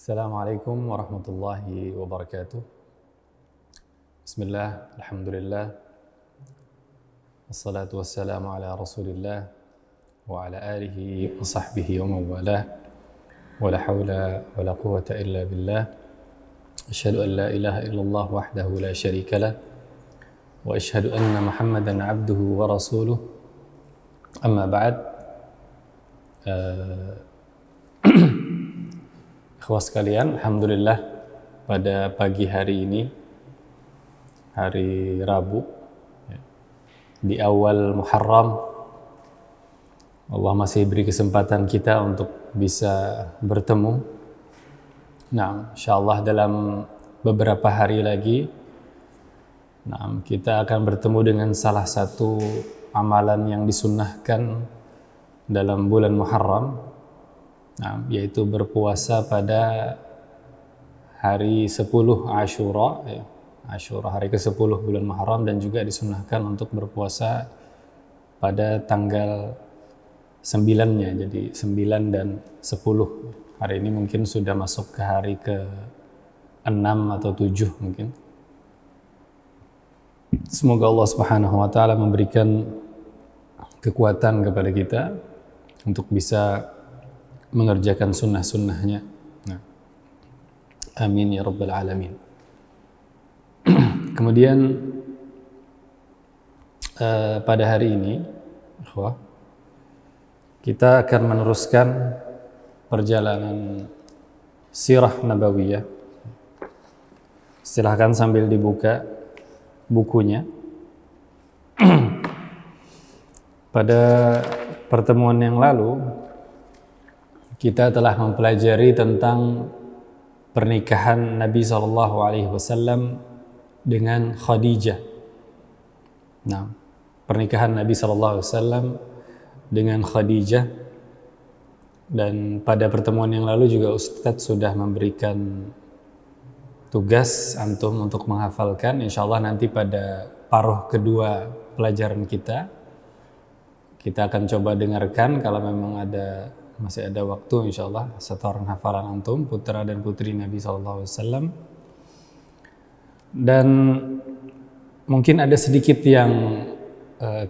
Assalamualaikum warahmatullahi wabarakatuh. Bismillah, alhamdulillah, wassalatu wassalamu ala rasulillah wa ala alihi wa sahbihi wa mawalah, wa la hawla wa la quwata illa billah. Asyhadu an la ilaha illallah wahdahu la syarika lah, wa asyhadu anna Muhammadan abduhu wa rasuluh. Amma ba'd. Ikhwas sekalian, alhamdulillah pada pagi hari ini, hari Rabu, di awal Muharram, Allah masih beri kesempatan kita untuk bisa bertemu. Nah, insyaallah dalam beberapa hari lagi, kita akan bertemu dengan salah satu amalan yang disunnahkan dalam bulan Muharram, yaitu berpuasa pada hari 10 Ashura, Ashura hari ke-10 bulan Muharram, dan juga disunnahkan untuk berpuasa pada tanggal 9-nya, jadi 9 dan 10. Hari ini mungkin sudah masuk ke hari ke-6 atau 7 mungkin. Semoga Allah Subhanahu wa taala memberikan kekuatan kepada kita untuk bisa mengerjakan sunnah-sunnahnya. Amin ya rabbal alamin. Kemudian pada hari ini, kita akan meneruskan perjalanan sirah nabawiyah. Silahkan sambil dibuka bukunya. Pada pertemuan yang lalu kita telah mempelajari tentang pernikahan Nabi SAW dengan Khadijah. Nah, pernikahan Nabi SAW dengan Khadijah, dan pada pertemuan yang lalu juga Ustadz sudah memberikan tugas antum untuk menghafalkan. Insyaallah nanti pada paruh kedua pelajaran kita akan coba dengarkan, kalau memang masih ada waktu, insyaallah setoran hafalan antum, putra dan putri Nabi SAW. Dan mungkin ada sedikit yang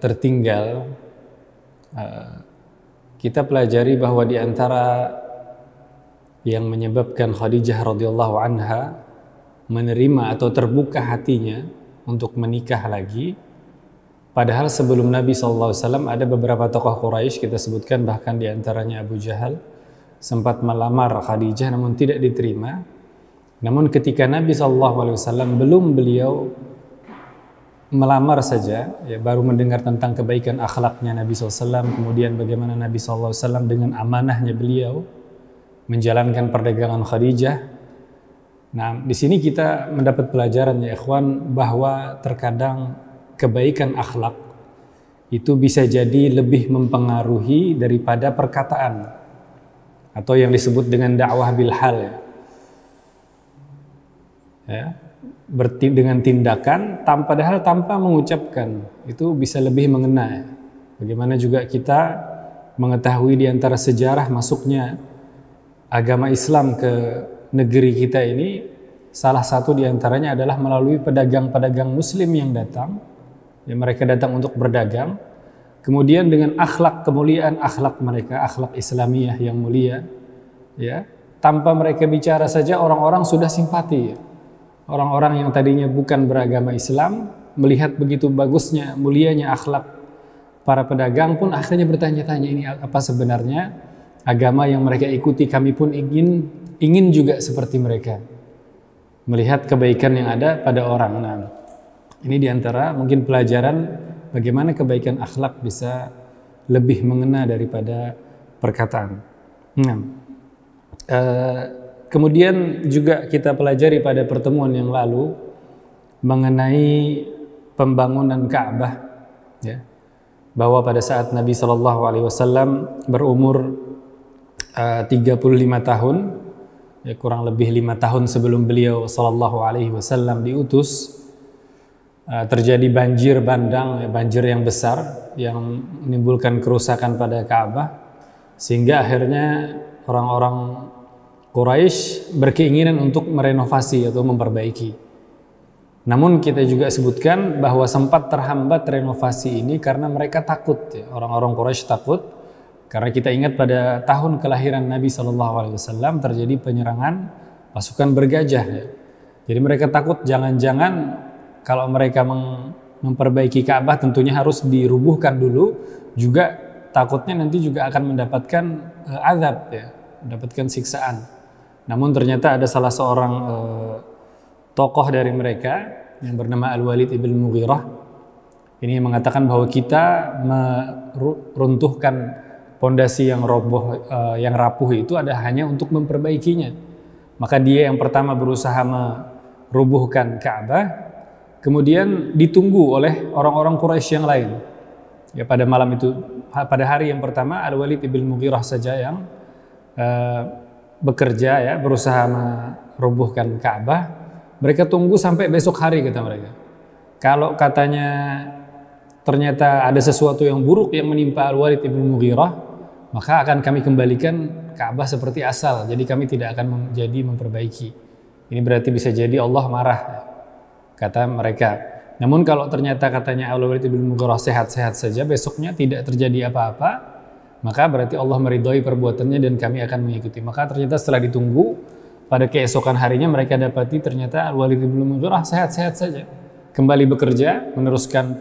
tertinggal. Kita pelajari bahwa di antara yang menyebabkan Khadijah radhiyallahu anha menerima atau terbuka hatinya untuk menikah lagi, padahal sebelum Nabi SAW ada beberapa tokoh Quraisy, kita sebutkan bahkan diantaranya Abu Jahal, sempat melamar Khadijah namun tidak diterima. Namun ketika Nabi SAW belum beliau melamar saja, baru mendengar tentang kebaikan akhlaknya Nabi SAW, kemudian bagaimana Nabi SAW dengan amanahnya beliau menjalankan perdagangan Khadijah. Nah, di sini kita mendapat pelajaran ya ikhwan, bahwa terkadang kebaikan akhlak itu bisa jadi lebih mempengaruhi daripada perkataan, atau yang disebut dengan dakwah bil hal, dengan tindakan padahal tanpa mengucapkan, itu bisa lebih mengena. Bagaimana juga kita mengetahui di antara sejarah masuknya agama Islam ke negeri kita ini, salah satu di antaranya adalah melalui pedagang-pedagang muslim yang datang. Mereka datang untuk berdagang, kemudian dengan akhlak kemuliaan akhlak mereka, akhlak Islamiyah yang mulia, tanpa mereka bicara saja orang-orang sudah simpati. Orang-orang yang tadinya bukan beragama Islam melihat begitu bagusnya, mulianya akhlak para pedagang pun akhirnya bertanya-tanya, ini apa sebenarnya agama yang mereka ikuti? Kami pun ingin juga seperti mereka, melihat kebaikan yang ada pada orang. Nah, ini diantara mungkin pelajaran bagaimana kebaikan akhlak bisa lebih mengena daripada perkataan. Kemudian juga kita pelajari pada pertemuan yang lalu mengenai pembangunan Ka'bah, bahwa pada saat Nabi SAW berumur 35 tahun, kurang lebih 5 tahun sebelum beliau SAW diutus, terjadi banjir bandang, banjir yang besar yang menimbulkan kerusakan pada Ka'bah, sehingga akhirnya orang-orang Quraisy berkeinginan untuk merenovasi atau memperbaiki. Namun kita juga sebutkan bahwa sempat terhambat renovasi ini karena mereka takut, ya. Orang-orang Quraisy takut karena kita ingat pada tahun kelahiran Nabi SAW terjadi penyerangan pasukan bergajah, ya. Jadi mereka takut jangan-jangan kalau mereka memperbaiki Ka'bah tentunya harus dirubuhkan dulu, juga takutnya nanti juga akan mendapatkan azab, ya, mendapatkan siksaan. Namun ternyata ada salah seorang tokoh dari mereka yang bernama Al-Walid ibn Mughirah ini mengatakan bahwa kita meruntuhkan pondasi yang roboh, yang rapuh itu hanya untuk memperbaikinya. Maka dia yang pertama berusaha merubuhkan Ka'bah, kemudian ditunggu oleh orang-orang Quraisy yang lain. Ya, pada malam itu, pada hari yang pertama Al-Walid ibn Mughirah saja yang bekerja, ya, berusaha merubuhkan Ka'bah. Mereka tunggu sampai besok hari, kata mereka. Kalau katanya ternyata ada sesuatu yang buruk yang menimpa Al-Walid ibn Mughirah, maka akan kami kembalikan Ka'bah seperti asal. Jadi kami tidak akan memperbaiki. Ini berarti bisa jadi Allah marah, kata mereka. Namun kalau ternyata katanya Al-Walid ibn Mughirah sehat-sehat saja, besoknya tidak terjadi apa-apa, maka berarti Allah meridhoi perbuatannya dan kami akan mengikuti. Maka ternyata setelah ditunggu, pada keesokan harinya mereka dapati ternyata Al-Walid bin Mughirah sehat-sehat saja. Kembali bekerja, meneruskan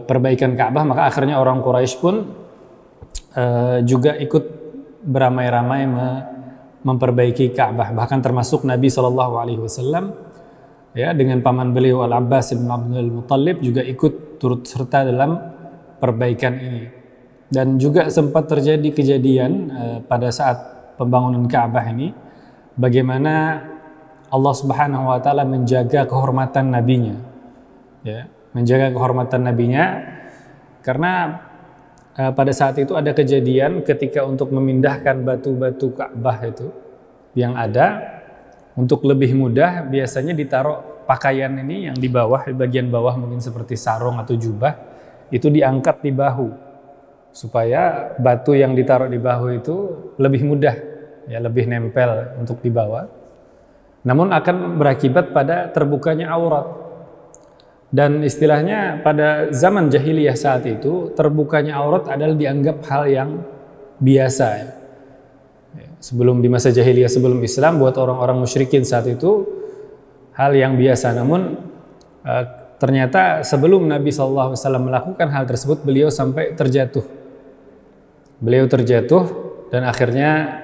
perbaikan Ka'bah. Maka akhirnya orang Quraisy pun juga ikut beramai-ramai memperbaiki Ka'bah. Bahkan termasuk Nabi SAW, ya, dengan paman beliau Al-Abbas bin Abdul Muttalib juga ikut turut serta dalam perbaikan ini. Dan juga sempat terjadi kejadian pada saat pembangunan Ka'bah ini, bagaimana Allah Subhanahu wa taala menjaga kehormatan nabinya, ya, menjaga kehormatan nabinya, karena pada saat itu ada kejadian ketika untuk memindahkan batu-batu Ka'bah itu yang ada, untuk lebih mudah biasanya ditaruh pakaian ini yang di bawah, di bagian bawah mungkin seperti sarung atau jubah, itu diangkat di bahu supaya batu yang ditaruh di bahu itu lebih mudah, ya, lebih nempel untuk dibawa. Namun akan berakibat pada terbukanya aurat. Dan istilahnya pada zaman jahiliyah saat itu, terbukanya aurat adalah dianggap hal yang biasa, ya. Sebelum di masa jahiliyah, sebelum Islam, buat orang-orang musyrikin saat itu hal yang biasa. Namun ternyata sebelum Nabi SAW melakukan hal tersebut, beliau sampai terjatuh. Beliau terjatuh dan akhirnya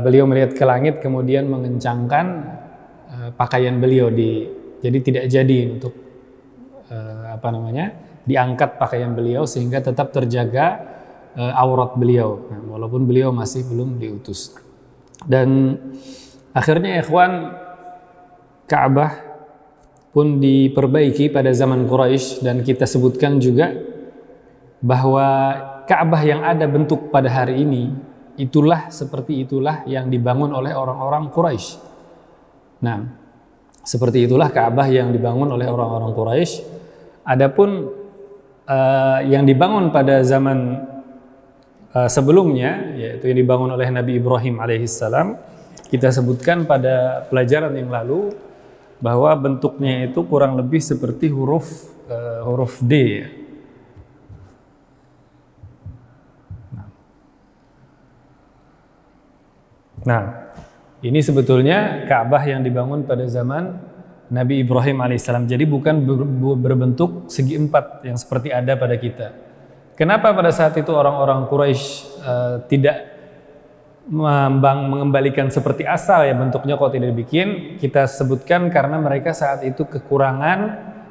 beliau melihat ke langit, kemudian mengencangkan pakaian beliau, jadi tidak jadi untuk diangkat pakaian beliau sehingga tetap terjaga aurat beliau, nah, walaupun beliau masih belum diutus. Dan akhirnya ikhwan, Ka'bah pun diperbaiki pada zaman Quraisy, dan kita sebutkan juga bahwa Ka'bah yang ada bentuk pada hari ini seperti itulah yang dibangun oleh orang-orang Quraisy. Nah, seperti itulah Ka'bah yang dibangun oleh orang-orang Quraisy. Adapun yang dibangun pada zaman sebelumnya, yaitu yang dibangun oleh Nabi Ibrahim alaihissalam, kita sebutkan pada pelajaran yang lalu bahwa bentuknya itu kurang lebih seperti huruf D, ya. Nah, ini sebetulnya Ka'bah yang dibangun pada zaman Nabi Ibrahim alaihissalam. Jadi bukan berbentuk segi empat yang seperti ada pada kita. Kenapa pada saat itu orang-orang Quraisy tidak mengembalikan seperti asal, ya, bentuknya kok tidak dibikin? Kita sebutkan karena mereka saat itu kekurangan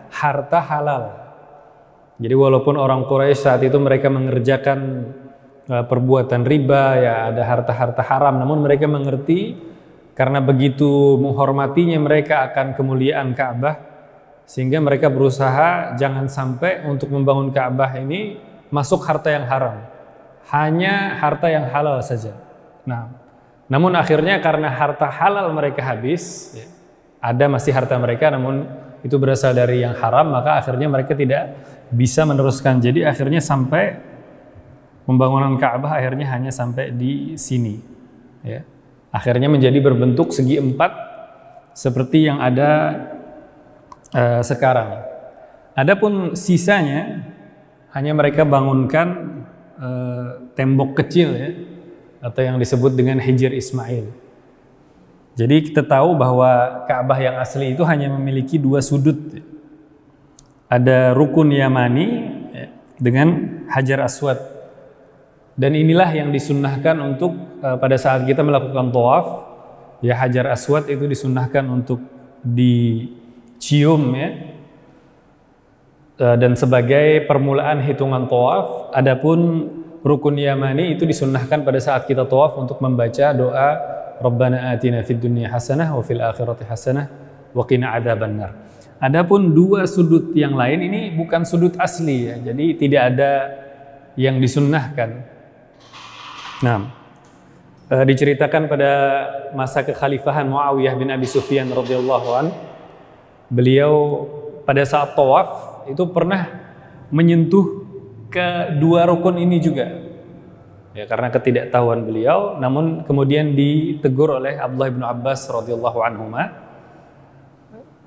harta halal. Jadi walaupun orang Quraisy saat itu mereka mengerjakan perbuatan riba, ya, ada harta-harta haram, namun mereka mengerti karena begitu menghormatinya mereka akan kemuliaan Ka'bah, sehingga mereka berusaha jangan sampai untuk membangun Ka'bah ini masuk harta yang haram, hanya harta yang halal saja. Nah, namun akhirnya karena harta halal mereka habis, ya, ada masih harta mereka namun itu berasal dari yang haram, maka akhirnya mereka tidak bisa meneruskan. Jadi akhirnya sampai pembangunan Ka'bah akhirnya hanya sampai di sini. ya. Akhirnya menjadi berbentuk segi empat seperti yang ada sekarang. Adapun sisanya hanya mereka bangunkan tembok kecil ya, atau yang disebut dengan Hijr Ismail. Jadi kita tahu bahwa Ka'bah yang asli itu hanya memiliki dua sudut. Ada rukun Yamani ya, dengan Hajar Aswad. Dan inilah yang disunnahkan untuk pada saat kita melakukan tawaf, ya Hajar Aswad itu disunnahkan untuk dicium ya. Dan sebagai permulaan hitungan tawaf, adapun rukun Yamani itu disunnahkan pada saat kita tawaf untuk membaca doa Rabbana atina fid dunya hasanah wa fil akhirati hasanah wa qina adzabannar. Adapun dua sudut yang lain ini bukan sudut asli ya. Jadi tidak ada yang disunnahkan. Nah, diceritakan pada masa kekhalifahan Muawiyah bin Abi Sufyan radhiyallahu an, beliau pada saat tawaf itu pernah menyentuh kedua rukun ini juga. Ya, karena ketidaktahuan beliau, namun kemudian ditegur oleh Abdullah bin Abbas radhiyallahu anhuma,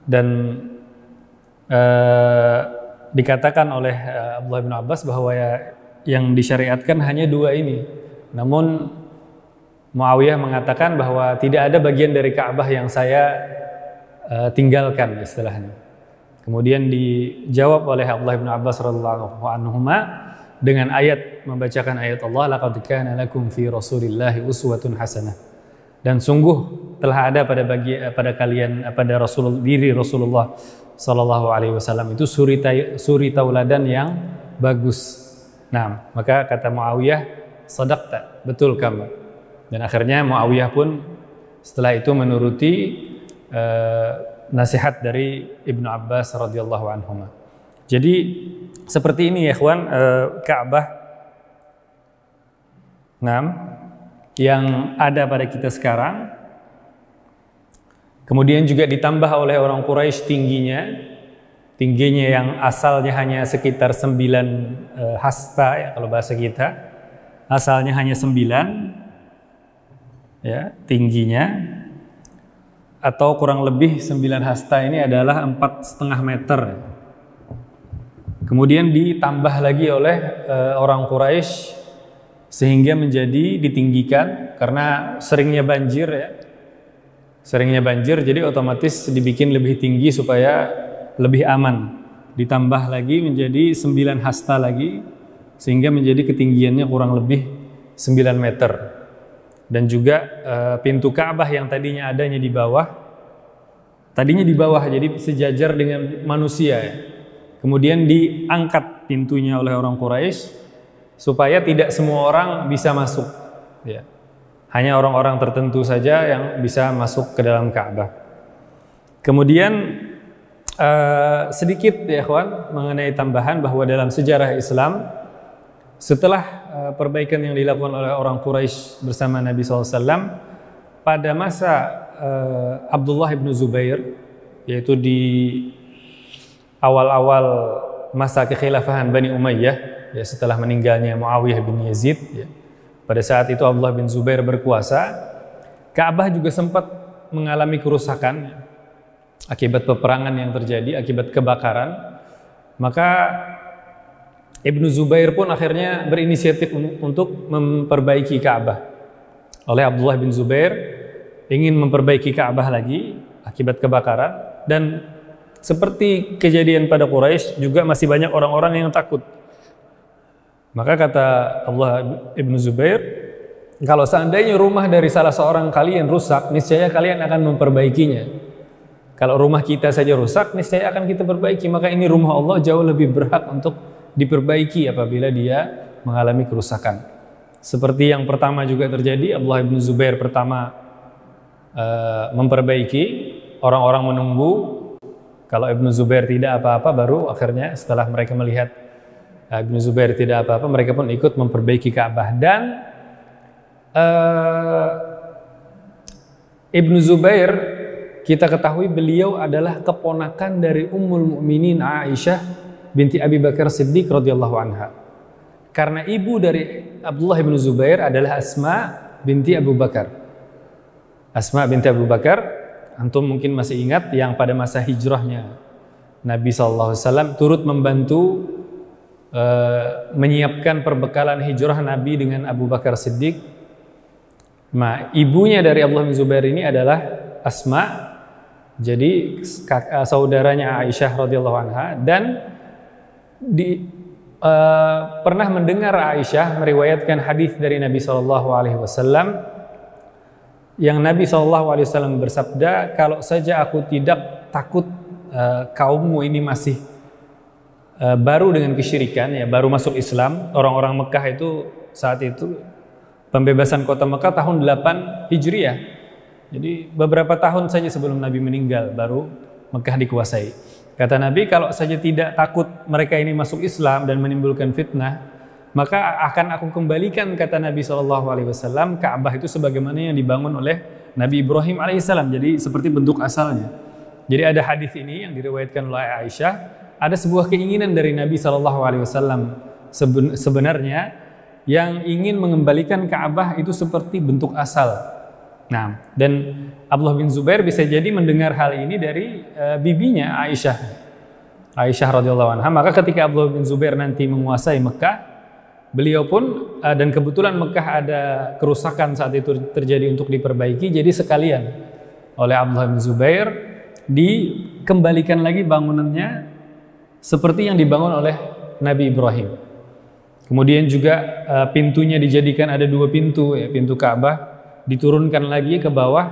dan dikatakan oleh Abdullah bin Abbas bahwa ya, yang disyariatkan hanya dua ini. Namun Muawiyah mengatakan bahwa tidak ada bagian dari Ka'bah yang saya tinggalkan istilahnya. Kemudian dijawab oleh Abdullah bin Abbas radhiyallahu anhuma dengan ayat, membacakan ayat Allah, laqad kana lakum fi Rasulillahi uswatun hasanah. Dan sungguh telah ada pada kalian, pada Rasulullah sallallahu alaihi wasallam itu suri tauladan yang bagus. Nah, maka kata Muawiyah, sadaqta, betul kamu. Dan akhirnya Muawiyah pun setelah itu menuruti nasihat dari Ibnu Abbas radhiyallahu anhuma. Jadi seperti ini ya ikhwan, Ka'bah yang ada pada kita sekarang. Kemudian juga ditambah oleh orang Quraisy tingginya yang asalnya hanya sekitar 9 hasta ya kalau bahasa kita. Asalnya hanya 9 ya tingginya, atau kurang lebih 9 hasta ini adalah 4,5 meter. Kemudian ditambah lagi oleh orang Quraisy sehingga menjadi ditinggikan karena seringnya banjir ya. Seringnya banjir, jadi otomatis dibikin lebih tinggi supaya lebih aman. Ditambah lagi menjadi 9 hasta lagi, sehingga menjadi ketinggiannya kurang lebih 9 meter. Dan juga pintu Ka'bah yang tadinya adanya di bawah, jadi sejajar dengan manusia ya. Kemudian diangkat pintunya oleh orang Quraisy supaya tidak semua orang bisa masuk ya. Hanya orang-orang tertentu saja yang bisa masuk ke dalam Ka'bah. Kemudian sedikit ya kawan mengenai tambahan bahwa dalam sejarah Islam, setelah perbaikan yang dilakukan oleh orang Quraisy bersama Nabi SAW, pada masa Abdullah bin Zubair, yaitu di awal-awal masa kekhilafahan Bani Umayyah, ya setelah meninggalnya Muawiyah bin Yazid, ya, pada saat itu Abdullah bin Zubair berkuasa, Ka'bah juga sempat mengalami kerusakan akibat peperangan yang terjadi, akibat kebakaran. Maka Ibnu Zubair pun akhirnya berinisiatif untuk memperbaiki Ka'bah. Oleh Abdullah bin Zubair ingin memperbaiki Ka'bah lagi akibat kebakaran, dan seperti kejadian pada Quraisy juga masih banyak orang-orang yang takut. Maka kata Abdullah bin Zubair, kalau seandainya rumah dari salah seorang kalian rusak, niscaya kalian akan memperbaikinya. Kalau rumah kita saja rusak, niscaya akan kita perbaiki. Maka ini rumah Allah jauh lebih berhak untuk diperbaiki apabila dia mengalami kerusakan. Seperti yang pertama juga terjadi, Abdullah bin Zubair pertama memperbaiki, orang-orang menunggu. Kalau Ibnu Zubair tidak apa-apa, baru akhirnya setelah mereka melihat Ibnu Zubair tidak apa-apa, mereka pun ikut memperbaiki Ka'bah. Dan Ibnu Zubair, kita ketahui beliau adalah keponakan dari Ummul Mukminin Aisyah binti Abi Bakar Siddiq radhiyallahu anha. Karena ibu dari Abdullah bin Zubair adalah Asma binti Abu Bakar. Asma binti Abu Bakar, antum mungkin masih ingat yang pada masa hijrahnya Nabi SAW turut membantu menyiapkan perbekalan hijrah Nabi dengan Abu Bakar Siddiq. Nah, ibunya dari Abdullah bin Zubair ini adalah Asma, jadi saudaranya Aisyah radhiyallahu anha, dan pernah mendengar Aisyah meriwayatkan hadis dari Nabi SAW yang Nabi SAW bersabda, kalau saja aku tidak takut kaummu ini masih baru dengan kesyirikan, ya baru masuk Islam. Orang-orang Mekah itu saat itu pembebasan kota Mekah tahun 8 Hijriah. Jadi beberapa tahun saja sebelum Nabi meninggal baru Mekah dikuasai. Kata Nabi, kalau saja tidak takut mereka ini masuk Islam dan menimbulkan fitnah, maka akan aku kembalikan, kata Nabi SAW, Ka'bah itu sebagaimana yang dibangun oleh Nabi Ibrahim alaihissalam. Jadi seperti bentuk asalnya. Jadi ada hadis ini yang diriwayatkan oleh Aisyah, ada sebuah keinginan dari Nabi SAW sebenarnya yang ingin mengembalikan Ka'bah itu seperti bentuk asal. Nah, dan Abdullah bin Zubair bisa jadi mendengar hal ini dari bibinya Aisyah radhiyallahu anha. Maka ketika Abdullah bin Zubair nanti menguasai Mekah, beliau pun dan kebetulan Mekah ada kerusakan saat itu terjadi untuk diperbaiki, jadi sekalian oleh Abdullah bin Zubair dikembalikan lagi bangunannya seperti yang dibangun oleh Nabi Ibrahim. Kemudian juga pintunya dijadikan ada 2 pintu, ya, pintu Ka'bah diturunkan lagi ke bawah,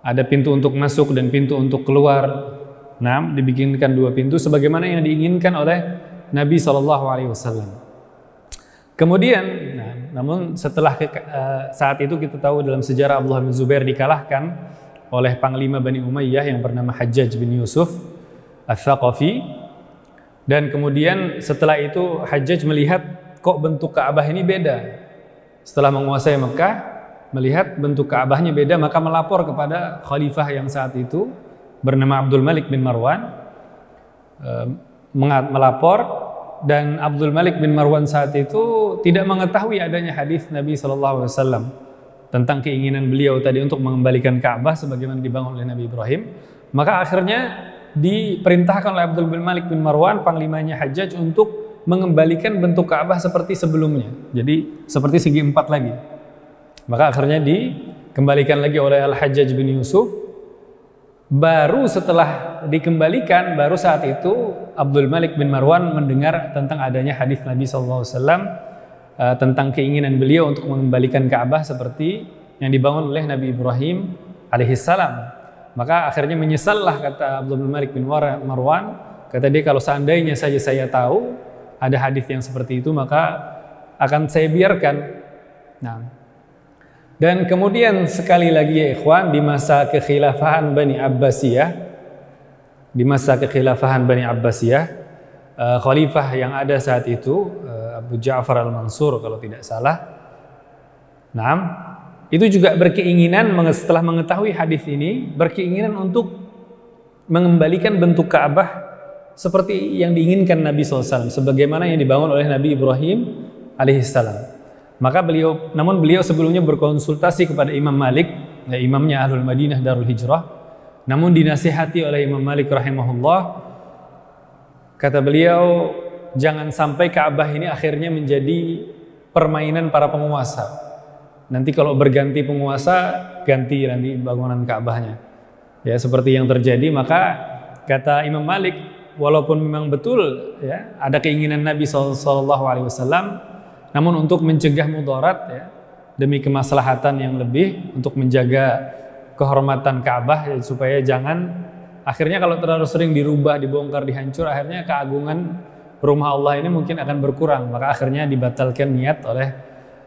ada pintu untuk masuk dan pintu untuk keluar. Nah, dibikinkan 2 pintu sebagaimana yang diinginkan oleh Nabi SAW. Kemudian, namun setelah saat itu kita tahu dalam sejarah Abdullah bin Zubair dikalahkan oleh Panglima Bani Umayyah yang bernama Hajjaj bin Yusuf Ats-Tsaqafi. Dan kemudian setelah itu Hajjaj melihat kok bentuk Ka'bah ini beda. Setelah menguasai Mekah, melihat bentuk Ka'bahnya beda, maka melapor kepada khalifah yang saat itu bernama Abdul Malik bin Marwan. Melapor, dan Abdul Malik bin Marwan saat itu tidak mengetahui adanya hadis Nabi SAW tentang keinginan beliau tadi untuk mengembalikan Ka'bah sebagaimana dibangun oleh Nabi Ibrahim. Maka akhirnya diperintahkan oleh Abdul Malik bin Marwan, panglimanya Hajjaj, untuk mengembalikan bentuk Ka'bah seperti sebelumnya. Jadi seperti segi 4 lagi. Maka akhirnya dikembalikan lagi oleh Al-Hajjaj bin Yusuf. Baru setelah dikembalikan, baru saat itu Abdul Malik bin Marwan mendengar tentang adanya hadis Nabi SAW tentang keinginan beliau untuk mengembalikan Ka'bah seperti yang dibangun oleh Nabi Ibrahim alaihissalam. Maka akhirnya menyesallah, kata Abdul Malik bin Marwan, kata dia, kalau seandainya saja saya tahu ada hadis yang seperti itu, maka akan saya biarkan. Nah, dan kemudian sekali lagi ya ikhwan, di masa kekhilafahan Bani Abbasiyah, khalifah yang ada saat itu Abu Ja'far al-Mansur kalau tidak salah. Nah, itu juga berkeinginan, setelah mengetahui hadis ini, berkeinginan untuk mengembalikan bentuk Ka'bah seperti yang diinginkan Nabi SAW, sebagaimana yang dibangun oleh Nabi Ibrahim alaihissalam. Maka namun beliau sebelumnya berkonsultasi kepada Imam Malik, ya, imamnya Ahlul Madinah Darul Hijrah. Namun dinasihati oleh Imam Malik rahimahullah, kata beliau, jangan sampai Ka'bah ini akhirnya menjadi permainan para penguasa. Nanti kalau berganti penguasa, ganti nanti bangunan Ka'bahnya. Ya, seperti yang terjadi. Maka kata Imam Malik, walaupun memang betul ya ada keinginan Nabi SAW, namun untuk mencegah mudarat, ya, demi kemaslahatan yang lebih, untuk menjaga kehormatan Ka'bah, ya, supaya jangan akhirnya kalau terlalu sering dirubah, dibongkar, dihancur, akhirnya keagungan rumah Allah ini mungkin akan berkurang. Maka akhirnya dibatalkan niat oleh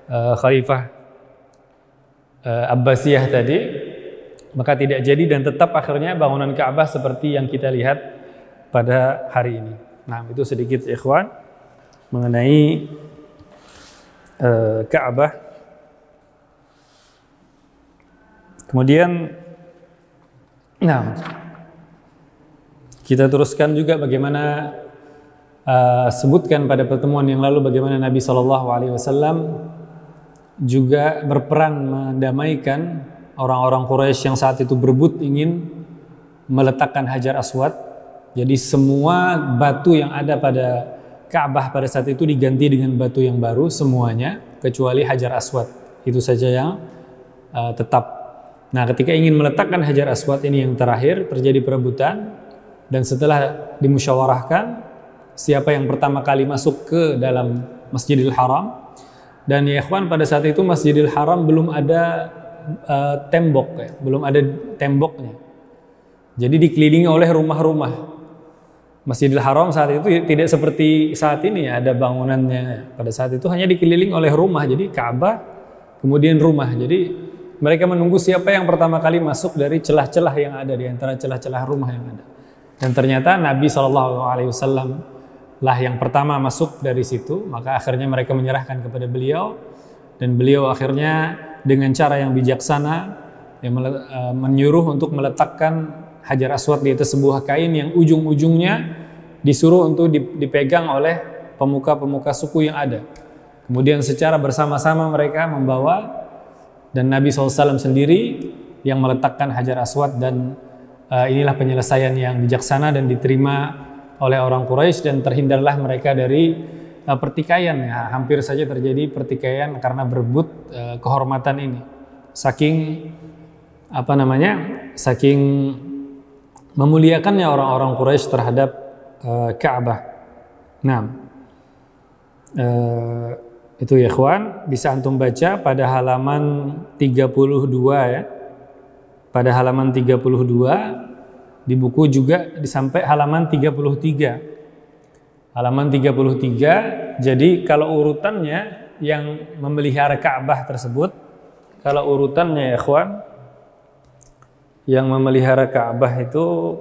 Khalifah Abbasiyah tadi, maka tidak jadi, dan tetap akhirnya bangunan Ka'bah seperti yang kita lihat pada hari ini. Nah, itu sedikit ikhwan mengenai Ka'bah. Kemudian, nah, kita teruskan juga bagaimana sebutkan pada pertemuan yang lalu bagaimana Nabi SAW juga berperan mendamaikan orang-orang Quraisy yang saat itu berebut ingin meletakkan Hajar Aswad. Jadi semua batu yang ada pada Ka'bah pada saat itu diganti dengan batu yang baru semuanya, kecuali Hajar Aswad. Itu saja yang tetap. Nah, ketika ingin meletakkan Hajar Aswad ini yang terakhir, terjadi perebutan, dan setelah dimusyawarahkan siapa yang pertama kali masuk ke dalam Masjidil Haram. Dan ya ikhwan, pada saat itu Masjidil Haram belum ada tembok, ya, belum ada temboknya. Jadi dikelilingi oleh rumah-rumah. Masjidil Haram saat itu tidak seperti saat ini ya, ada bangunannya. Pada saat itu hanya dikelilingi oleh rumah. Jadi Ka'bah kemudian rumah. Jadi mereka menunggu siapa yang pertama kali masuk dari celah-celah yang ada di antara celah-celah rumah yang ada. Dan ternyata Nabi SAW lah yang pertama masuk dari situ. Maka akhirnya mereka menyerahkan kepada beliau, dan beliau akhirnya dengan cara yang bijaksana yang menyuruh untuk meletakkan Hajar Aswad di atas sebuah kain yang ujung-ujungnya disuruh untuk dipegang oleh pemuka-pemuka suku yang ada. Kemudian secara bersama-sama mereka membawa, dan Nabi SAW sendiri yang meletakkan Hajar Aswad, dan inilah penyelesaian yang bijaksana dan diterima oleh orang Quraisy, dan terhindarlah mereka dari pertikaian. Ya, hampir saja terjadi pertikaian karena berebut kehormatan ini. Saking saking memuliakannya orang-orang Quraisy terhadap Ka'bah. Nah, itu ya ikhwan, bisa antum baca pada halaman 32 ya. Pada halaman 32 di buku juga sampai halaman 33. Halaman 33. Jadi kalau urutannya yang memelihara Ka'bah tersebut, kalau urutannya ya ikhwan, yang memelihara Ka'bah itu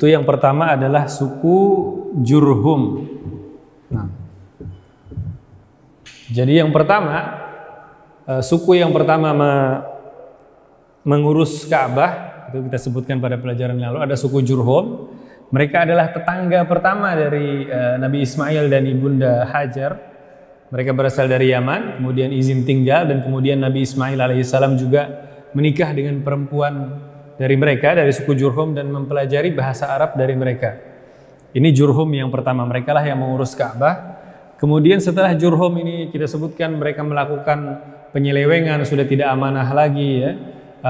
yang pertama adalah suku Jurhum. Nah, jadi yang pertama, suku yang pertama mengurus Ka'bah, itu kita sebutkan pada pelajaran lalu, ada suku Jurhum. Mereka adalah tetangga pertama dari Nabi Ismail dan ibunda Hajar. Mereka berasal dari Yaman, kemudian izin tinggal, dan kemudian Nabi Ismail alaihissalam juga menikah dengan perempuan dari mereka, dari suku Jurhum, dan mempelajari bahasa Arab dari mereka. Ini Jurhum yang pertama, mereka lah yang mengurus Ka'bah. Kemudian setelah Jurhum ini kita sebutkan mereka melakukan penyelewengan, sudah tidak amanah lagi ya,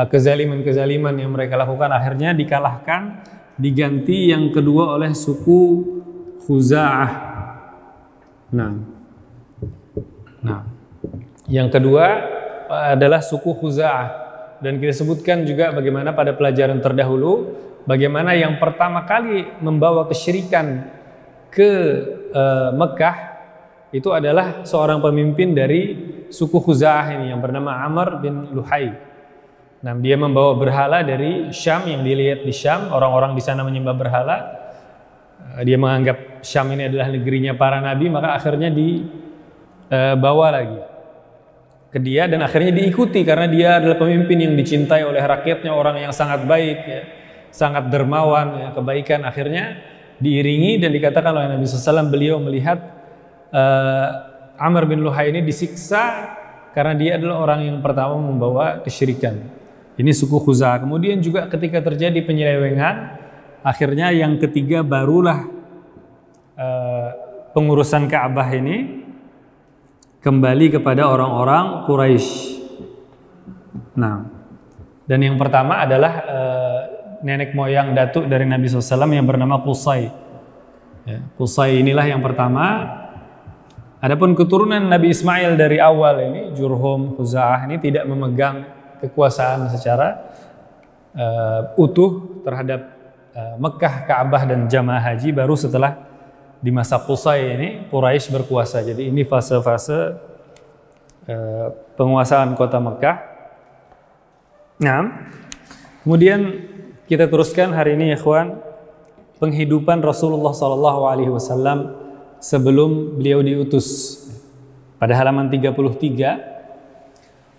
kezaliman-kezaliman yang mereka lakukan, akhirnya dikalahkan, diganti yang kedua oleh suku Khuza'ah. Nah, yang kedua adalah suku Khuza'ah, dan kita sebutkan juga bagaimana pada pelajaran terdahulu, bagaimana yang pertama kali membawa kesyirikan ke Mekah itu adalah seorang pemimpin dari suku Khuza'ah ini yang bernama Amr bin Luhai. Nah, dia membawa berhala dari Syam yang dilihat di Syam, orang-orang di sana menyembah berhala. Dia menganggap Syam ini adalah negerinya para nabi, maka akhirnya dibawa lagi ke dia, dan akhirnya diikuti karena dia adalah pemimpin yang dicintai oleh rakyatnya, orang yang sangat baik, ya, sangat dermawan, ya, kebaikan. Akhirnya diiringi, dan dikatakan oleh Nabi SAW, beliau melihat Amr bin Luhai ini disiksa karena dia adalah orang yang pertama membawa kesyirikan. Ini suku Khuza'ah. Kemudian juga ketika terjadi penyelewengan, akhirnya yang ketiga barulah pengurusan Ka'bah ini kembali kepada orang-orang Quraisy. Nah, dan yang pertama adalah nenek moyang datuk dari Nabi SAW yang bernama Qusay. Ya, Qusay inilah yang pertama. Adapun keturunan Nabi Ismail dari awal ini, Jurhum, Khuza'ah ini tidak memegang kekuasaan secara utuh terhadap Mekah, Ka'bah, dan jamaah haji. Baru setelah di masa Qusay ini Quraisy berkuasa. Jadi ini fase-fase penguasaan kota Mekah. Nah, kemudian kita teruskan hari ini ya ikhwan, penghidupan Rasulullah SAW sebelum beliau diutus. Pada halaman 33,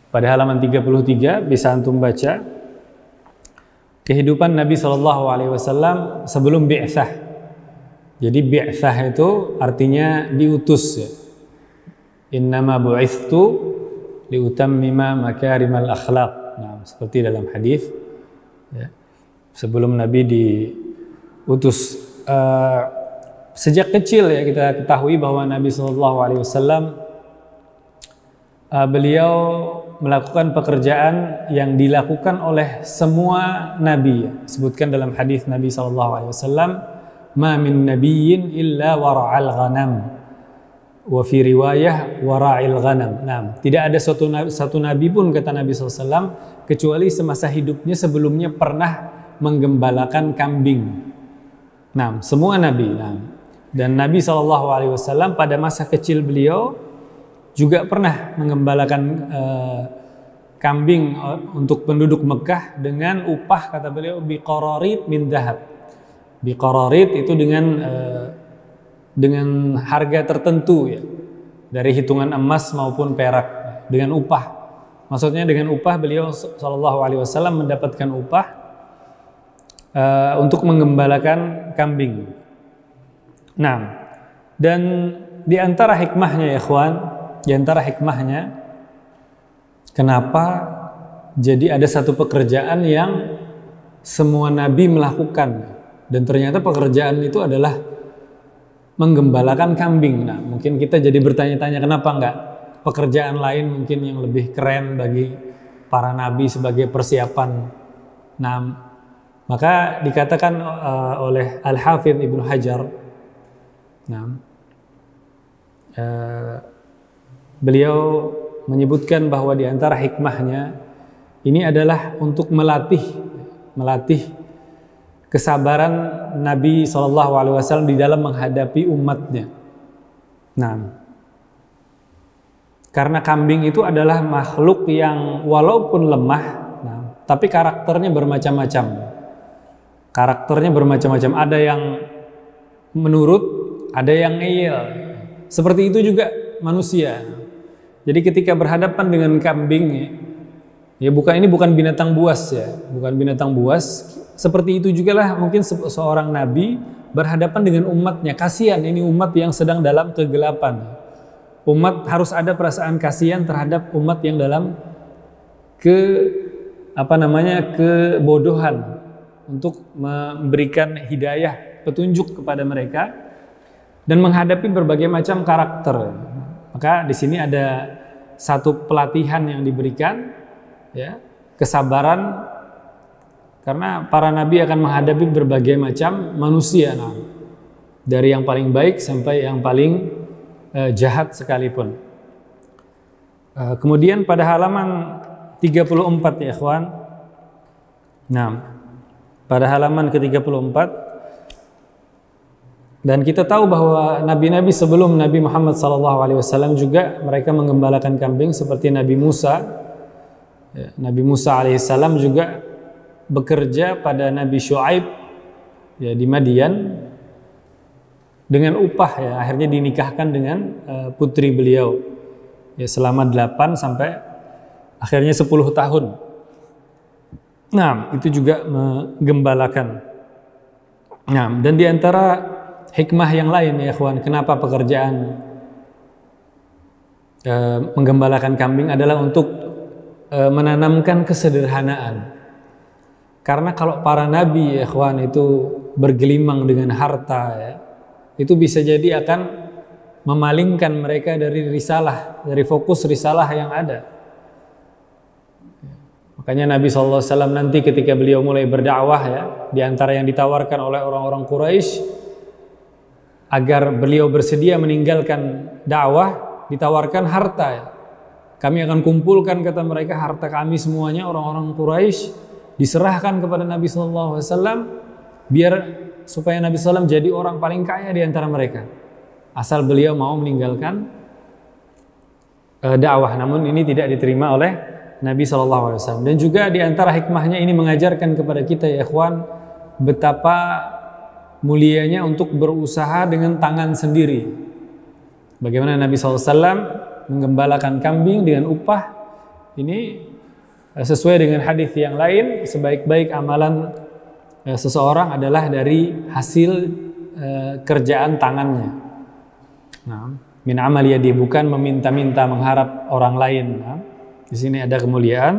pada halaman 33 bisa antum baca. kehidupan Nabi SAW sebelum bi'tsah. Jadi bi'tsah itu artinya diutus ya. Innama bu'ithtu liutammima makarimal akhlaq. Nah, seperti dalam hadis ya. Sebelum Nabi diutus, sejak kecil ya kita ketahui bahwa Nabi SAW beliau melakukan pekerjaan yang dilakukan oleh semua nabi. Disebutkan dalam hadis Nabi SAW, "Ma min nabiyyin illa wara'al ghanam." Wa fi riwayah wara'il ghanam. Nah, tidak ada satu nabi pun, kata Nabi SAW, kecuali semasa hidupnya sebelumnya pernah menggembalakan kambing. Nah, semua nabi. Nah, dan Nabi SAW pada masa kecil beliau juga pernah menggembalakan kambing untuk penduduk Mekah dengan upah, kata beliau, biqararit min dhahab. Biqararit itu dengan harga tertentu ya, dari hitungan emas maupun perak, dengan upah. Maksudnya dengan upah beliau SAW mendapatkan upah untuk menggembalakan kambing. Nah, dan di antara hikmahnya ya ikhwan, di antara hikmahnya kenapa jadi ada satu pekerjaan yang semua nabi melakukan, dan ternyata pekerjaan itu adalah menggembalakan kambing. Nah, mungkin kita jadi bertanya-tanya, kenapa enggak pekerjaan lain mungkin yang lebih keren bagi para nabi sebagai persiapan. Nah, maka dikatakan oleh Al-Hafidh Ibnu Hajar, nah, beliau menyebutkan bahwa di antara hikmahnya ini adalah untuk melatih kesabaran Nabi SAW di dalam menghadapi umatnya. Nah, karena kambing itu adalah makhluk yang walaupun lemah, nah, tapi karakternya bermacam-macam. Ada yang menurut, ada yang ngeyel. Seperti itu juga manusia. Jadi ketika berhadapan dengan kambing ya, ini bukan binatang buas ya, bukan binatang buas. Seperti itu juga lah mungkin seorang nabi berhadapan dengan umatnya. Kasihan ini umat yang sedang dalam kegelapan. Umat harus ada perasaan kasihan terhadap umat yang dalam kebodohan, untuk memberikan hidayah, petunjuk kepada mereka dan menghadapi berbagai macam karakter. Maka di sini ada satu pelatihan yang diberikan ya, kesabaran, karena para nabi akan menghadapi berbagai macam manusia, nah, dari yang paling baik sampai yang paling jahat sekalipun. Kemudian pada halaman 34 ya ikhwan. Nah, pada halaman ke-34, dan kita tahu bahwa nabi-nabi sebelum Nabi Muhammad SAW juga mereka menggembalakan kambing, seperti Nabi Musa. Nabi Musa alaihissalam juga bekerja pada Nabi Syuaib ya, di Madian dengan upah ya, akhirnya dinikahkan dengan putri beliau ya, selama 8 sampai akhirnya 10 tahun. Nah, itu juga menggembalakan. Nah, dan di antara hikmah yang lain ya ikhwan, kenapa pekerjaan menggembalakan kambing adalah untuk menanamkan kesederhanaan. Karena kalau para nabi ya ikhwan itu bergelimang dengan harta ya, itu bisa jadi akan memalingkan mereka dari risalah, dari fokus risalah yang ada. Makanya Nabi SAW nanti ketika beliau mulai berdakwah ya, di antara yang ditawarkan oleh orang-orang Quraisy agar beliau bersedia meninggalkan dakwah, ditawarkan harta ya. Kami akan kumpulkan, kata mereka, harta kami semuanya, orang-orang Quraisy, diserahkan kepada Nabi SAW biar supaya Nabi SAW jadi orang paling kaya di antara mereka, asal beliau mau meninggalkan dakwah. Namun ini tidak diterima oleh Nabi SAW. Dan juga di antara hikmahnya ini mengajarkan kepada kita ya ikhwan, betapa mulianya untuk berusaha dengan tangan sendiri. Bagaimana Nabi SAW menggembalakan kambing dengan upah, ini sesuai dengan hadis yang lain, sebaik-baik amalan seseorang adalah dari hasil kerjaan tangannya. Nah, min amal yadi, bukan meminta-minta mengharap orang lain. Nah, di sini ada kemuliaan.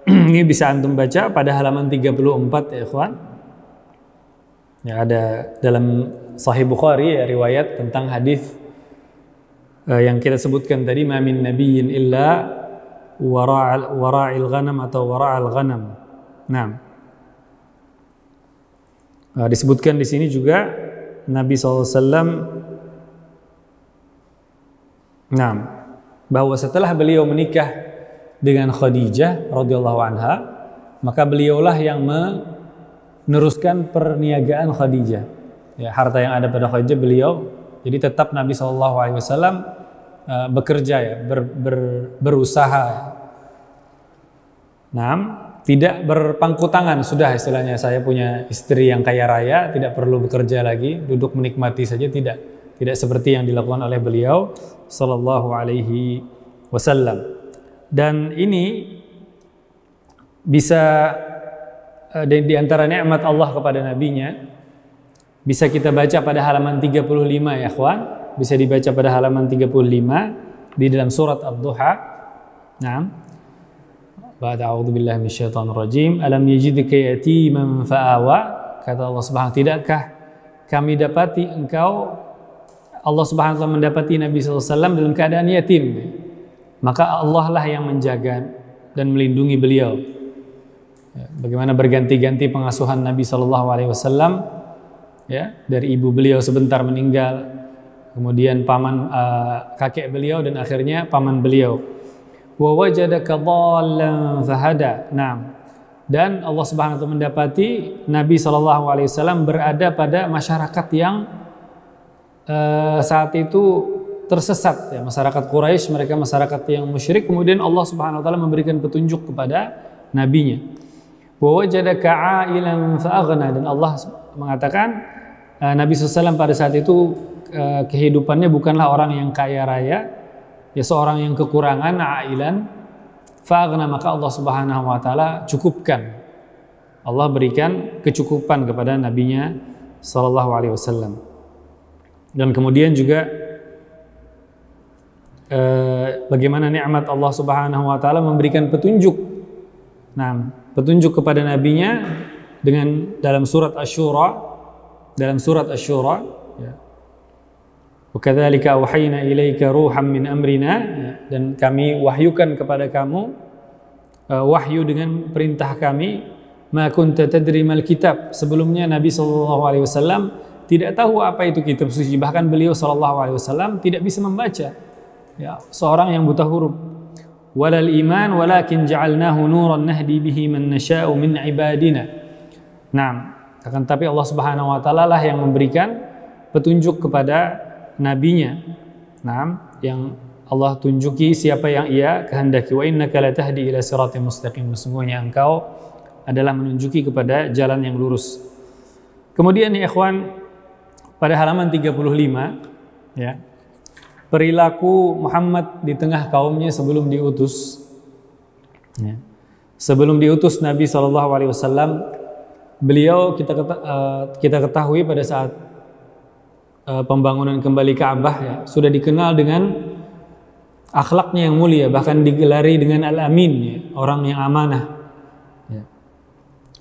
Ini bisa antum baca pada halaman 34 ya ikhwan. Ya, ada dalam Sahih Bukhari ya, riwayat tentang hadis yang kita sebutkan tadi, ma min nabiyyin illa wara'il ghanam atau wara'al ghanam. Nah, disebutkan di sini juga Nabi SAW, nah, bahwa setelah beliau menikah dengan Khadijah radhiyallahu anha, maka beliaulah yang meneruskan perniagaan Khadijah. Ya, harta yang ada pada Khadijah beliau. Jadi tetap Nabi SAW bekerja ya, berusaha. Nah, tidak berpangku tangan, sudah istilahnya saya punya istri yang kaya raya, tidak perlu bekerja lagi, duduk menikmati saja, tidak seperti yang dilakukan oleh beliau sallallahu alaihi wasallam. Dan ini bisa di antara nikmat Allah kepada nabinya, bisa kita baca pada halaman 35 ya ikhwan, bisa dibaca pada halaman 35 di dalam surat Ad-Duha. Nah, ba'da a'udzubillahi minasyaitonir rajim, alam yajidka yatiman fa'awa, kata Allah Subhanahu, tidakkah kami dapati engkau, Allah Subhanahu wa taala mendapati Nabi SAW dalam keadaan yatim, maka Allah lah yang menjaga dan melindungi beliau. Bagaimana berganti-ganti pengasuhan Nabi SAW, ya, dari ibu beliau sebentar meninggal, kemudian paman kakek beliau, dan akhirnya paman beliau. Wa wajadaka dhallan fahada. Nah, dan Allah Subhanahu wa taala mendapati Nabi SAW berada pada masyarakat yang saat itu tersesat ya, masyarakat Quraisy, mereka masyarakat yang musyrik. Kemudian Allah Subhanahu wa taala memberikan petunjuk kepada nabinya. Wa wajadaka 'ailan fa'aghna, dan Allah mengatakan Nabi SAW pada saat itu kehidupannya bukanlah orang yang kaya raya, ya, seorang yang kekurangan, 'ailan fa'aghna, maka Allah Subhanahu wa taala cukupkan. Allah berikan kecukupan kepada nabinya sallallahu alaihi wasallam. Dan kemudian juga bagaimana nikmat Allah Subhanahu wa taala memberikan petunjuk. Nah, petunjuk kepada nabinya dengan dalam surat Asy-Syura, ya. Wa kadzalika auhayna ilaika ruham min amrina, ya, dan kami wahyukan kepada kamu wahyu dengan perintah kami. Ma kunta tadri mal kitab, sebelumnya Nabi sallallahu alaihi wasallam tidak tahu apa itu kitab suci, bahkan beliau sallallahu alaihi wasallam tidak bisa membaca, ya, seorang yang buta huruf. Walal iman walakin ja'alnahu nuran nahdi bihi man nasha'u min ibadina. Nah, akan tapi Allah Subhanahu wa taala lah yang memberikan petunjuk kepada nabinya. Nah, yang Allah tunjuki siapa yang Ia kehendaki. Wa innaka latahdi ila siratal mustaqim, sesungguhnya engkau adalah menunjuki kepada jalan yang lurus. Kemudian ya ikhwan, pada halaman 35 ya, perilaku Muhammad di tengah kaumnya sebelum diutus, ya. Sebelum diutus Nabi SAW, beliau kita ketahui pada saat pembangunan kembali Ka'bah, ya, sudah dikenal dengan akhlaknya yang mulia, bahkan digelari dengan Al-Amin, ya, orang yang amanah, ya,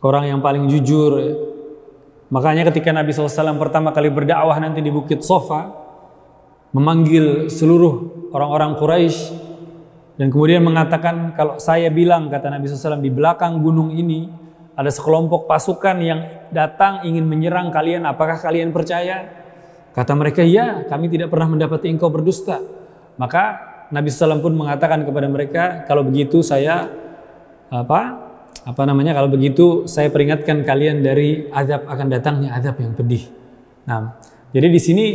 orang yang paling jujur, ya. Makanya ketika Nabi SAW pertama kali berdakwah nanti di Bukit Sofa, memanggil seluruh orang-orang Quraisy dan kemudian mengatakan, kalau saya bilang, kata Nabi SAW, di belakang gunung ini ada sekelompok pasukan yang datang ingin menyerang kalian, apakah kalian percaya? Kata mereka, ya, kami tidak pernah mendapati engkau berdusta. Maka Nabi SAW pun mengatakan kepada mereka, kalau begitu saya kalau begitu saya peringatkan kalian dari azab, akan datangnya azab yang pedih. Nah, jadi di sini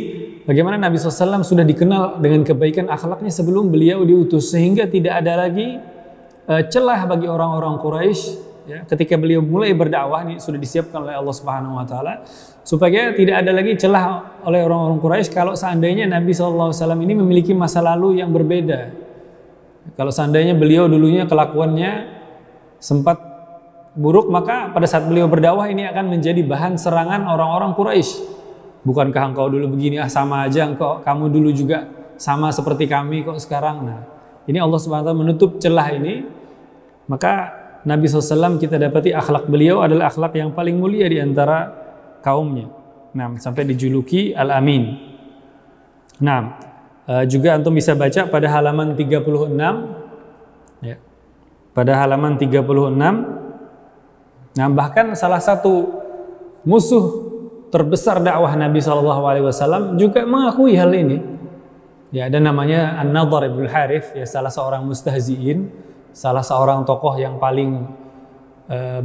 bagaimana Nabi SAW sudah dikenal dengan kebaikan akhlaknya sebelum beliau diutus, sehingga tidak ada lagi celah bagi orang-orang Quraisy, ya, ketika beliau mulai berdakwah. Ini sudah disiapkan oleh Allah Subhanahu wa taala supaya tidak ada lagi celah oleh orang-orang Quraisy kalau seandainya Nabi SAW ini memiliki masa lalu yang berbeda, Kalau seandainya beliau dulunya kelakuannya sempat buruk, maka pada saat beliau berdakwah ini akan menjadi bahan serangan orang-orang Quraisy. Bukankah engkau dulu begini, sama aja kamu dulu juga sama seperti kami kok sekarang. Nah, ini Allah Subhanahu wa taala menutup celah ini. Maka Nabi SAW kita dapati akhlak beliau adalah akhlak yang paling mulia di antara kaumnya. Nah, sampai dijuluki Al-Amin. Nah, juga antum bisa baca pada halaman 36 ya. Pada halaman 36. Nah, bahkan salah satu musuh terbesar dakwah Nabi SAW juga mengakui hal ini. Ya, ada namanya An-Nadhr ibn Harith, ya, salah seorang mustahziin, salah seorang tokoh yang paling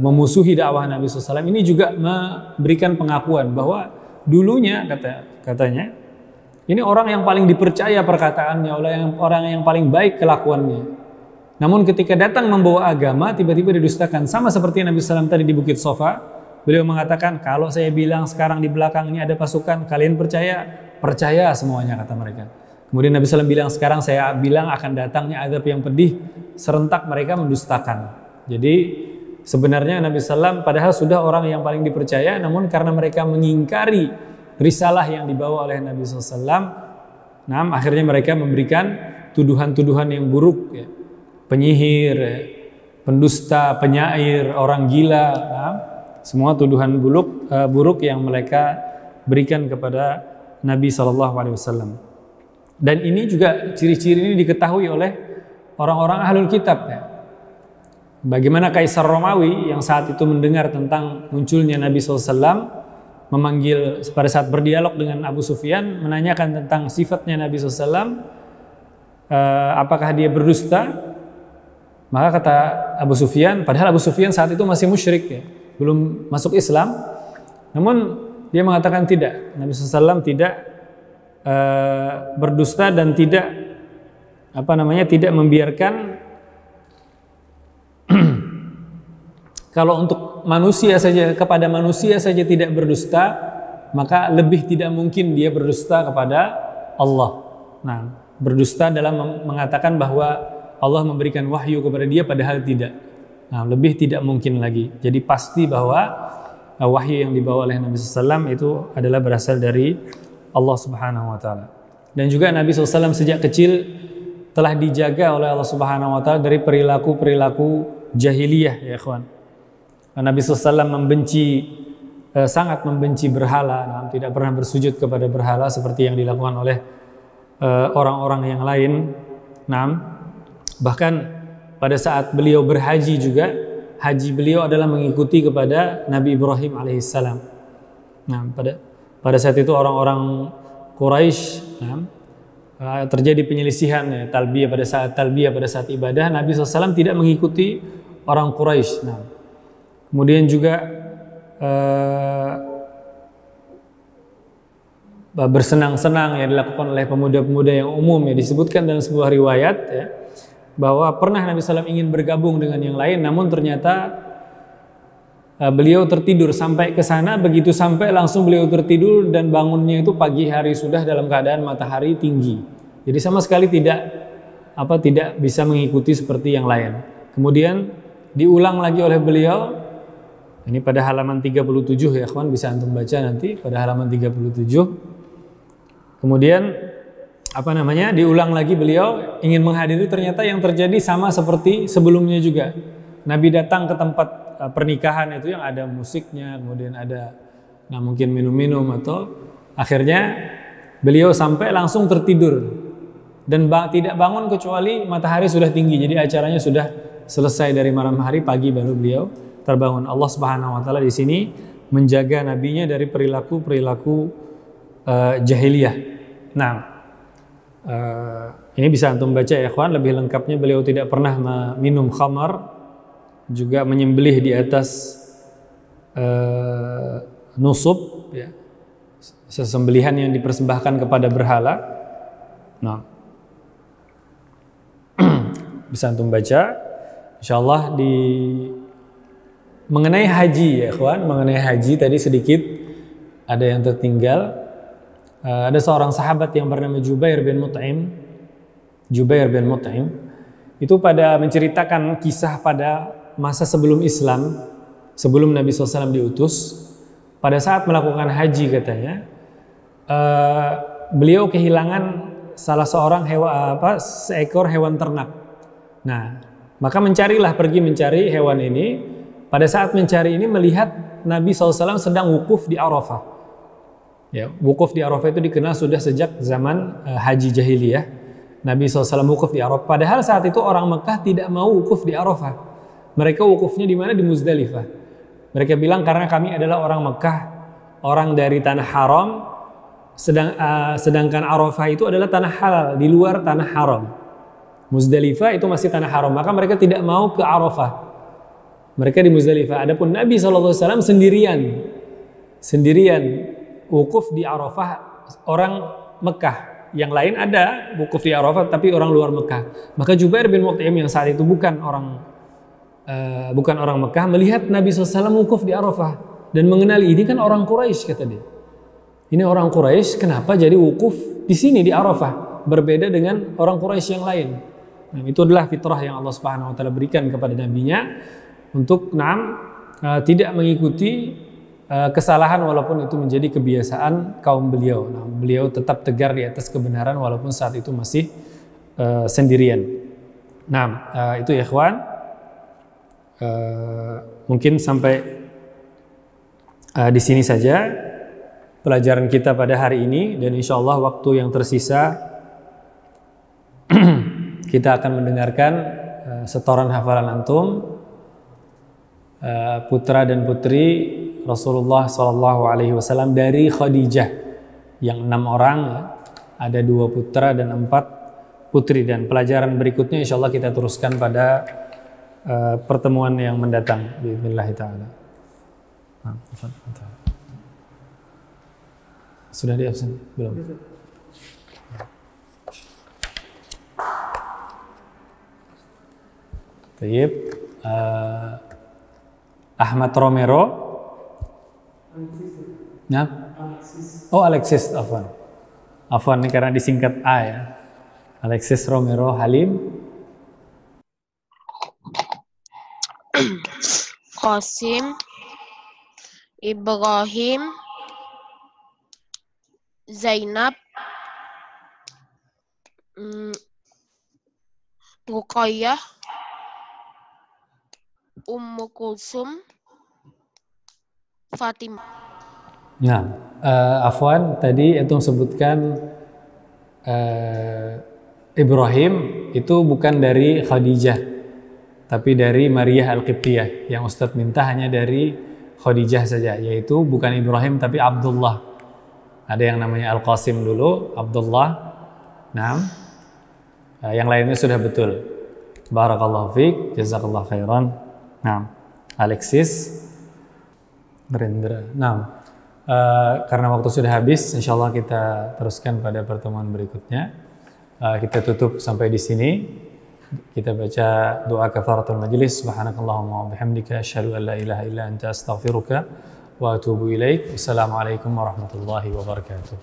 memusuhi dakwah Nabi SAW. Ini juga memberikan pengakuan bahwa dulunya katanya ini orang yang paling dipercaya perkataannya, orang yang paling baik kelakuannya. Namun ketika datang membawa agama, tiba-tiba didustakan. Sama seperti Nabi SAW tadi di Bukit Sofa, beliau mengatakan, kalau saya bilang sekarang di belakang ini ada pasukan, kalian percaya? Percaya semuanya, kata mereka. Kemudian Nabi SAW bilang, sekarang saya bilang akan datangnya azab yang pedih, serentak mereka mendustakan. Jadi sebenarnya Nabi SAW padahal sudah orang yang paling dipercaya, namun karena mereka mengingkari risalah yang dibawa oleh Nabi SAW, nah, akhirnya mereka memberikan tuduhan-tuduhan yang buruk, ya. Penyihir, ya, pendusta, penyair, orang gila, nah, semua tuduhan buruk yang mereka berikan kepada Nabi SAW. Dan ini juga ciri-ciri ini diketahui oleh orang-orang ahlul kitab, ya. Bagaimana Kaisar Romawi yang saat itu mendengar tentang munculnya Nabi SAW, memanggil pada saat berdialog dengan Abu Sufyan, menanyakan tentang sifatnya Nabi SAW, apakah dia berdusta? Maka kata Abu Sufyan, padahal Abu Sufyan saat itu masih musyrik, ya, belum masuk Islam, namun dia mengatakan tidak, Nabi SAW tidak berdusta dan tidak tidak membiarkan. Kalau untuk manusia saja, kepada manusia saja tidak berdusta, maka lebih tidak mungkin dia berdusta kepada Allah. Nah, berdusta dalam mengatakan bahwa Allah memberikan wahyu kepada dia padahal tidak. Nah, lebih tidak mungkin lagi. Jadi pasti bahwa wahyu yang dibawa oleh Nabi SAW itu adalah berasal dari Allah Subhanahu wa taala. Dan juga Nabi SAW sejak kecil telah dijaga oleh Allah Subhanahu wa taala dari perilaku-perilaku jahiliyah, ya ikhwan. Nabi SAW sangat membenci berhala, tidak pernah bersujud kepada berhala seperti yang dilakukan oleh orang-orang yang lain. Bahkan pada saat beliau berhaji juga, haji beliau adalah mengikuti kepada Nabi Ibrahim alaihissalam. Pada saat itu orang-orang Quraisy terjadi penyelisihan, ya, talbiyah pada saat ibadah, Nabi SAW tidak mengikuti orang Quraisy. Kemudian juga bersenang-senang yang dilakukan oleh pemuda-pemuda yang umum, ya, disebutkan dalam sebuah riwayat, ya, bahwa pernah Nabi SAW ingin bergabung dengan yang lain, namun ternyata beliau tertidur sampai ke sana. Begitu sampai langsung beliau tertidur dan bangunnya itu pagi hari sudah dalam keadaan matahari tinggi. Jadi sama sekali tidak bisa mengikuti seperti yang lain. Kemudian diulang lagi oleh beliau. Ini pada halaman 37, ya kawan, bisa antum baca nanti pada halaman 37. Kemudian diulang lagi beliau ingin menghadiri, ternyata yang terjadi sama seperti sebelumnya juga. Nabi datang ke tempat pernikahan itu yang ada musiknya, kemudian ada mungkin minum-minum, atau akhirnya beliau sampai langsung tertidur dan tidak bangun kecuali matahari sudah tinggi. Jadi acaranya sudah selesai dari malam hari, pagi baru beliau terbangun. Allah Subhanahu wa taala di sini menjaga nabinya dari perilaku jahiliyah. Ini bisa antum baca, ya ikhwan, lebih lengkapnya. Beliau tidak pernah minum khamar, juga menyembelih di atas nusub, ya, sesembelihan yang dipersembahkan kepada berhala. Bisa antum baca, insyaallah. Mengenai haji, ya ikhwan, mengenai haji tadi sedikit ada yang tertinggal. Ada seorang sahabat yang bernama Jubair bin Mut'im. itu pada menceritakan kisah pada masa sebelum Islam, sebelum Nabi SAW diutus, pada saat melakukan haji katanya, beliau kehilangan salah seorang seekor hewan ternak. Nah, maka pergi mencari hewan ini. Pada saat mencari ini melihat Nabi SAW sedang wukuf di Arafah. Ya, wukuf di Arafah itu dikenal sudah sejak zaman haji jahiliyah. Nabi SAW wukuf di Arafah. Padahal saat itu orang Mekah tidak mau wukuf di Arafah. Mereka wukufnya di mana? Di Muzdalifah. Mereka bilang karena kami adalah orang Mekah, orang dari tanah haram, sedangkan Arafah itu adalah tanah halal, di luar tanah haram. Muzdalifah itu masih tanah haram, maka mereka tidak mau ke Arafah. Mereka di Muzdalifah. Adapun Nabi SAW sendirian wukuf di Arafah, orang Mekah. Yang lain ada wukuf di Arafah tapi orang luar Mekah. Maka Jubair bin Mut'im yang saat itu bukan orang Mekah melihat Nabi SAW wukuf di Arafah dan mengenali ini kan orang Quraisy, kata dia. Ini orang Quraisy, kenapa jadi wukuf di sini di Arafah berbeda dengan orang Quraisy yang lain? Nah, itu adalah fitrah yang Allah Subhanahu wa taala berikan kepada nabinya untuk tidak mengikuti kesalahan walaupun itu menjadi kebiasaan kaum beliau. Nah, beliau tetap tegar di atas kebenaran walaupun saat itu masih sendirian. Nah, itu ya ikhwan. Mungkin sampai di sini saja pelajaran kita pada hari ini, dan insya Allah waktu yang tersisa kita akan mendengarkan setoran hafalan antum, putra dan putri Rasulullah SAW dari Khadijah yang 6 orang, ya. Ada 2 putra dan 4 putri, dan pelajaran berikutnya insya Allah kita teruskan pada pertemuan yang mendatang biidznillah ta'ala. Sudah di absen? Belum? Tayyib. Ahmad Romero. Nah. Oh, Alexis, Afwan ini karena disingkat A ya. Alexis Romero Halim. Qasim Ibrahim Zainab Ruqayyah Ummu Kulsum Fatimah. Nah, Afwan tadi antum sebutkan Ibrahim itu bukan dari Khadijah, tapi dari Maria Al-Qibtiyah. Yang Ustadz minta hanya dari Khadijah saja, yaitu bukan Ibrahim tapi Abdullah. Ada yang namanya Al-Qasim dulu, Abdullah. Nah, yang lainnya sudah betul. Barakallahu fiik, jazakallahu khairan. Nah, Alexis Rendra. Nah, karena waktu sudah habis, insya Allah kita teruskan pada pertemuan berikutnya. Kita tutup sampai di sini. Kita baca doa kafaratul majlis. Subhanakallahumma wa bihamdika asyhadu an la ilaha illa anta astaghfiruka wa atubu ilaik. Wassalamualaikum warahmatullahi wabarakatuh.